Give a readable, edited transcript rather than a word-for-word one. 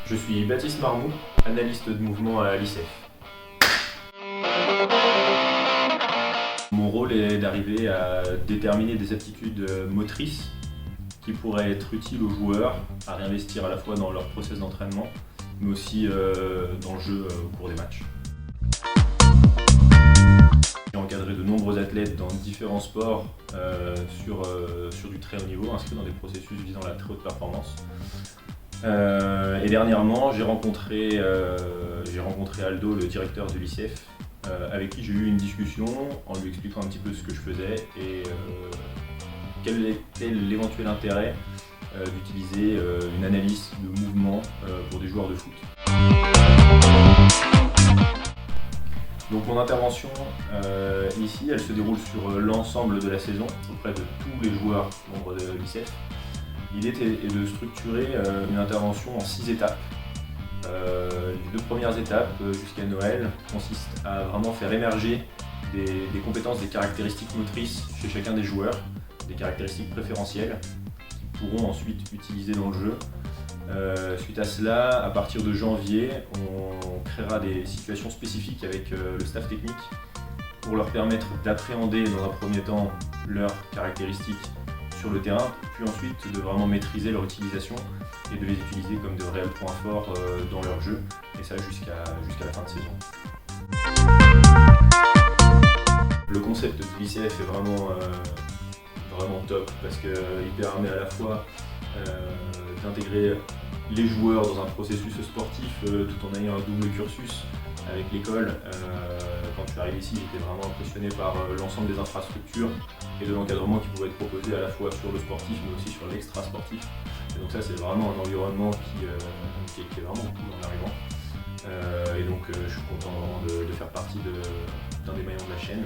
Je suis Baptiste Marmou, analyste de mouvement à l'ICEF. Mon rôle est d'arriver à déterminer des aptitudes motrices qui pourraient être utiles aux joueurs à réinvestir à la fois dans leur process d'entraînement, mais aussi dans le jeu au cours des matchs. J'ai encadré de nombreux athlètes dans différents sports sur du très haut niveau, inscrits dans des processus visant la très haute performance. Et dernièrement, j'ai rencontré Aldo, le directeur de l'ICEF, avec qui j'ai eu une discussion en lui expliquant un petit peu ce que je faisais et quel était l'éventuel intérêt d'utiliser une analyse de mouvement pour des joueurs de foot. Donc mon intervention ici, elle se déroule sur l'ensemble de la saison auprès de tous les joueurs membres de l'ICEF. L'idée est de structurer une intervention en 6 étapes. Les 2 premières étapes jusqu'à Noël consistent à vraiment faire émerger des compétences, des caractéristiques motrices chez chacun des joueurs, des caractéristiques préférentielles qu'ils pourront ensuite utiliser dans le jeu. Suite à cela, à partir de janvier, on créera des situations spécifiques avec le staff technique pour leur permettre d'appréhender dans un premier temps leurs caractéristiques sur le terrain, puis ensuite de vraiment maîtriser leur utilisation et de les utiliser comme de réels points forts dans leur jeu, et ça jusqu'à la fin de saison. Le concept de l'ICF est vraiment top parce qu'il permet à la fois d'intégrer les joueurs dans un processus sportif tout en ayant un double cursus avec l'école. Quand je suis arrivé ici, j'étais vraiment impressionné par l'ensemble des infrastructures et de l'encadrement qui pouvait être proposé à la fois sur le sportif mais aussi sur l'extra-sportif. Et donc ça, c'est vraiment un environnement qui est vraiment cool en arrivant. Et donc je suis content vraiment de faire partie d'un des maillons de la chaîne.